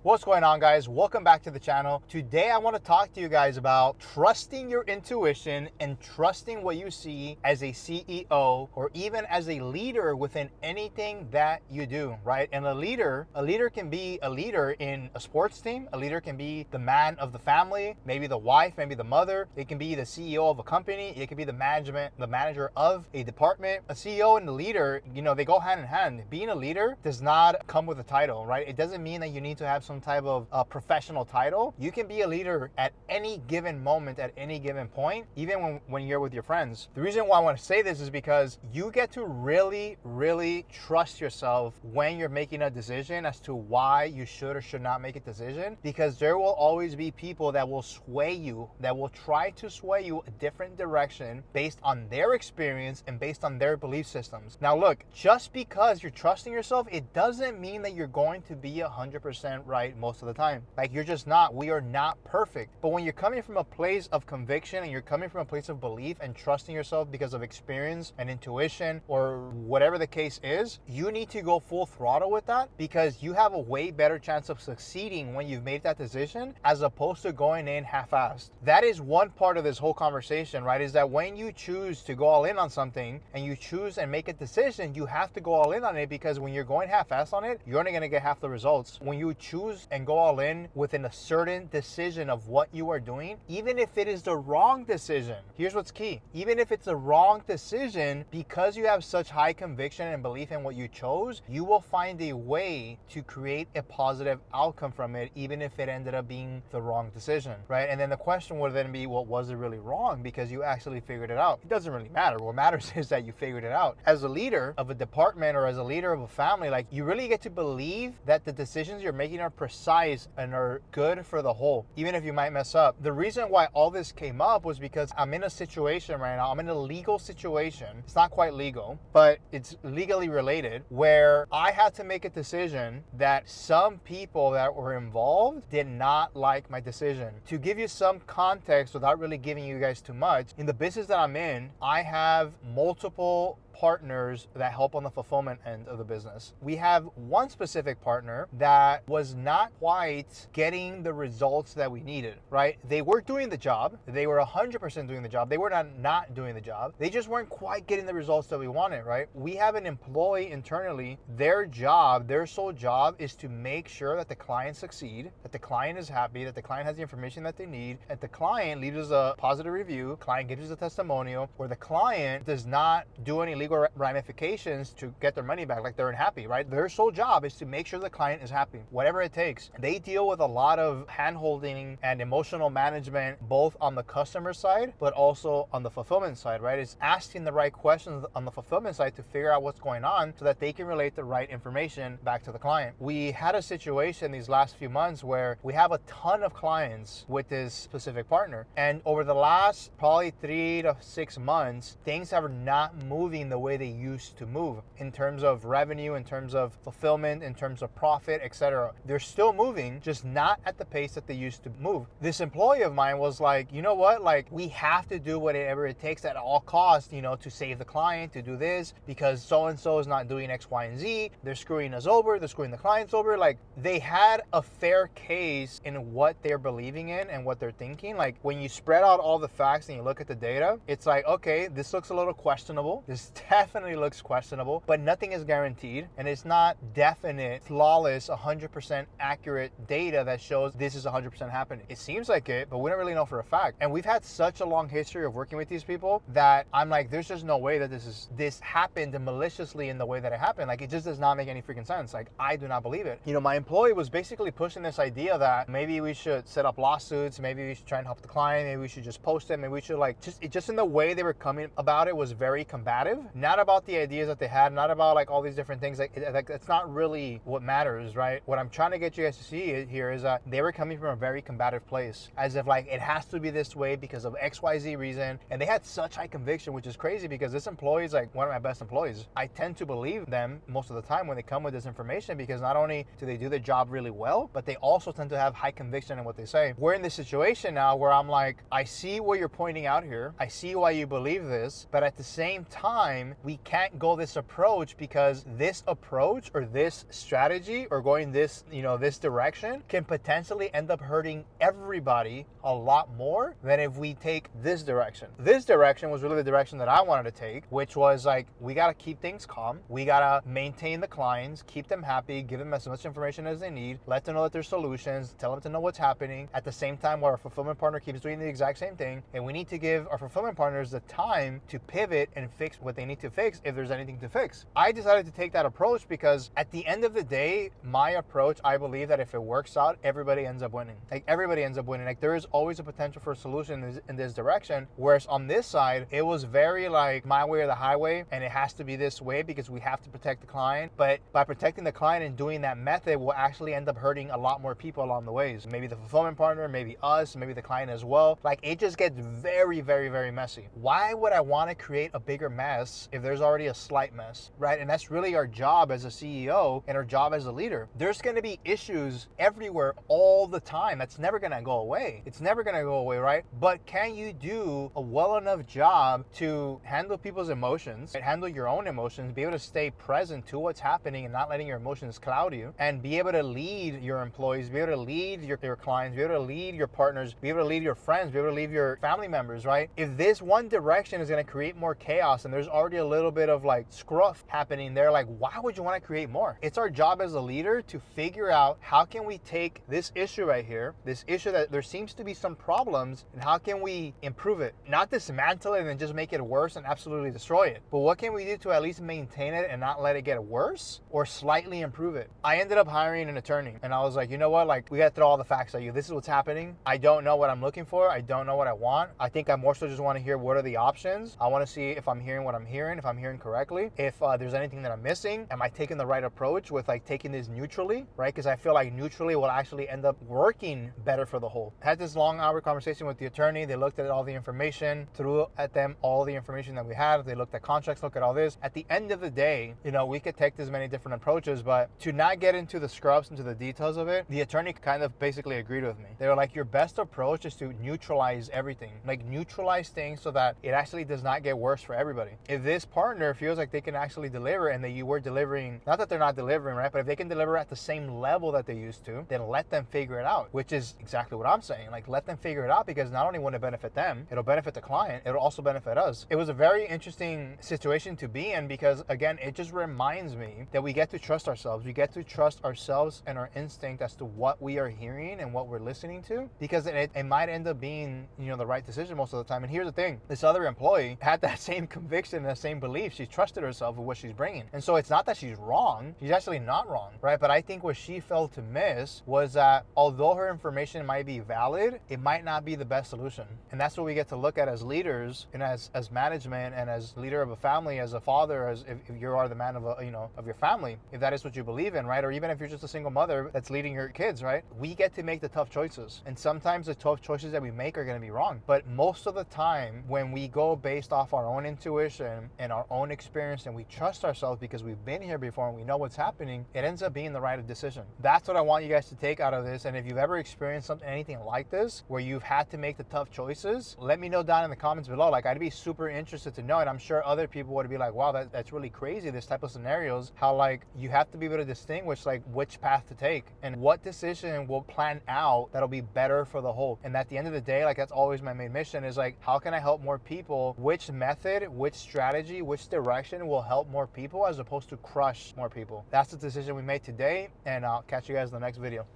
What's going on, guys? Welcome back to the channel. Today I want to talk to you guys about trusting your intuition and trusting what you see as a CEO or even as a leader within anything that you do, right? And a leader can be a leader in a sports team. A leader can be the man of the family, maybe the wife, maybe the mother. It can be the CEO of a company. It can be the manager of a department. A CEO and the leader, they go hand in hand. Being a leader does not come with a title, right? It doesn't mean that you need to have some type of professional title. You can be a leader at any given moment, at any given point, even when you're with your friends. The reason why I want to say this is because you get to really trust yourself when you're making a decision as to why you should or should not make a decision, because there will always be people that will sway you, that will try to sway you a different direction based on their experience and based on their belief systems. Now look, just because you're trusting yourself, it doesn't mean that you're going to be 100% right most of the time. Like, you're just not. We are not perfect. But when you're coming from a place of conviction and you're coming from a place of belief and trusting yourself because of experience and intuition or whatever the case is, you need to go full throttle with that, because you have a way better chance of succeeding when you've made that decision as opposed to going in half-assed. That is one part of this whole conversation, right? Is that when you choose to go all in on something and you choose and make a decision, you have to go all in on it, because when you're going half-assed on it, you're only going to get half the results. When you choose and go all in within a certain decision of what you are doing, even if it is the wrong decision, here's what's key. Even if it's a wrong decision, because you have such high conviction and belief in what you chose, you will find a way to create a positive outcome from it, even if it ended up being the wrong decision, right? And then the question would then be, well, was it really wrong because you actually figured it out? It doesn't really matter. What matters is that you figured it out. As a leader of a department or as a leader of a family, like, you really get to believe that the decisions you're making are precise and are good for the whole, even if you might mess up. The reason why all this came up was because I'm in a situation right now. I'm in a legal situation. It's not quite legal, but it's legally related, where I had to make a decision that some people that were involved did not like my decision. To give you some context without really giving you guys too much, in the business that I'm in, I have multiple partners that help on the fulfillment end of the business. We have one specific partner that was not quite getting the results that we needed, right? They were doing the job. They were 100% doing the job. They were not doing the job. They just weren't quite getting the results that we wanted, right? We have an employee internally. Their job, their sole job, is to make sure that the client succeed, that the client is happy, that the client has the information that they need, that the client leaves us a positive review, client gives us a testimonial, where the client does not do any legal ramifications to get their money back, like they're unhappy, right? Their sole job is to make sure the client is happy, whatever it takes. They deal with a lot of hand-holding and emotional management, both on the customer side, but also on the fulfillment side, right? It's asking the right questions on the fulfillment side to figure out what's going on so that they can relate the right information back to the client. We had a situation these last few months where we have a ton of clients with this specific partner. And over the last probably 3 to 6 months, things are not moving the way they used to move in terms of revenue, in terms of fulfillment, in terms of profit, etc. They're still moving, just not at the pace that they used to move. This employee of mine was like, you know what, like, we have to do whatever it takes at all costs, to save the client, to do this, because so-and-so is not doing X, Y, and Z. They're screwing us over. They're screwing the clients over. Like, they had a fair case in what they're believing in and what they're thinking. Like, when you spread out all the facts and you look at the data, it's like, okay, this looks a little questionable. This definitely looks questionable, but nothing is guaranteed, and it's not definite, flawless, 100% accurate data that shows this is 100% happening. It seems like it, but we don't really know for a fact. And we've had such a long history of working with these people that I'm like, there's just no way that this happened maliciously in the way that it happened. Like, it just does not make any freaking sense. Like, I do not believe it. My employee was basically pushing this idea that maybe we should set up lawsuits, maybe we should try and help the client, maybe we should just post it, maybe we should, like, just in the way they were coming about it was very combative. Not about the ideas that they had, not about like all these different things. Like, it's not really what matters, right? What I'm trying to get you guys to see here is that they were coming from a very combative place, as if like it has to be this way because of XYZ reason. And they had such high conviction, which is crazy, because this employee is like one of my best employees. I tend to believe them most of the time when they come with this information, because not only do they do their job really well, but they also tend to have high conviction in what they say. We're in this situation now where I'm like, I see what you're pointing out here. I see why you believe this, but at the same time, time, we can't go this approach because this approach or this strategy or going this, this direction can potentially end up hurting everybody a lot more than if we take this direction. This direction was really the direction that I wanted to take, which was like, we got to keep things calm. We got to maintain the clients, keep them happy, give them as much information as they need, let them know that there's solutions, tell them to know what's happening. At the same time, while our fulfillment partner keeps doing the exact same thing, and we need to give our fulfillment partners the time to pivot and fix what they need to fix if there's anything to fix. I decided to take that approach because at the end of the day, my approach, I believe that if it works out, everybody ends up winning. Like everybody ends up winning. Like there is always a potential for a solution in this direction. Whereas on this side, it was very like my way or the highway, and it has to be this way because we have to protect the client. But by protecting the client and doing that method will actually end up hurting a lot more people along the ways. Maybe the fulfillment partner, maybe us, maybe the client as well. Like it just gets very, very, very messy. Why would I want to create a bigger mess if there's already a slight mess, right? And that's really our job as a CEO and our job as a leader. There's going to be issues everywhere all the time. That's never going to go away. It's never going to go away, right? But can you do a well enough job to handle people's emotions, handle your own emotions, be able to stay present to what's happening and not letting your emotions cloud you, and be able to lead your employees, be able to lead your clients, be able to lead your partners, be able to lead your friends, be able to lead your family members, right? If this one direction is going to create more chaos and there's already a little bit of like scruff happening there, like why would you want to create more? It's our job as a leader to figure out how can we take this issue right here, this issue that there seems to be some problems, and how can we improve it? Not dismantle it and then just make it worse and absolutely destroy it. But what can we do to at least maintain it and not let it get worse or slightly improve it? I ended up hiring an attorney, and I was like, you know what? Like we got to throw all the facts at you. This is what's happening. I don't know what I'm looking for. I don't know what I want. I think I more so just want to hear what are the options. I want to see if I'm hearing what I'm hearing, if I'm hearing correctly, if there's anything that I'm missing. Am I taking the right approach with like taking this neutrally, right? Because I feel like neutrally will actually end up working better for the whole. I had this long hour conversation with the attorney. They looked at all the information, threw at them all the information that we had. They looked at contracts, looked at all this. At the end of the day, we could take this many different approaches, but to not get into the scrubs, into the details of it, the attorney kind of basically agreed with me. They were like, your best approach is to neutralize everything, like neutralize things so that it actually does not get worse for everybody. If this partner feels like they can actually deliver and that you were delivering, not that they're not delivering, right? But if they can deliver at the same level that they used to, then let them figure it out, which is exactly what I'm saying. Like let them figure it out because not only will it benefit them, it'll benefit the client, it'll also benefit us. It was a very interesting situation to be in because again, it just reminds me that we get to trust ourselves. We get to trust ourselves and our instinct as to what we are hearing and what we're listening to, because it might end up being, the right decision most of the time. And here's the thing, this other employee had that same conviction and the same belief. She trusted herself with what she's bringing. And so it's not that she's wrong. She's actually not wrong, right? But I think what she failed to miss was that although her information might be valid, it might not be the best solution. And that's what we get to look at as leaders and as management and as leader of a family, as a father, as if you are the man of of your family, if that is what you believe in, right? Or even if you're just a single mother that's leading your kids, right? We get to make the tough choices. And sometimes the tough choices that we make are going to be wrong. But most of the time, when we go based off our own intuition and our own experience and we trust ourselves because we've been here before and we know what's happening, it ends up being the right decision. That's what I want you guys to take out of this. And if you've ever experienced anything like this, where you've had to make the tough choices, let me know down in the comments below. Like I'd be super interested to know. And I'm sure other people would be like, wow, that's really crazy. This type of scenarios, how like you have to be able to distinguish like which path to take and what decision will plan out that'll be better for the whole. And at the end of the day, like that's always my main mission is like, how can I help more people? Which method, which strategy, which direction will help more people as opposed to crush more people? That's the decision we made today, and I'll catch you guys in the next video.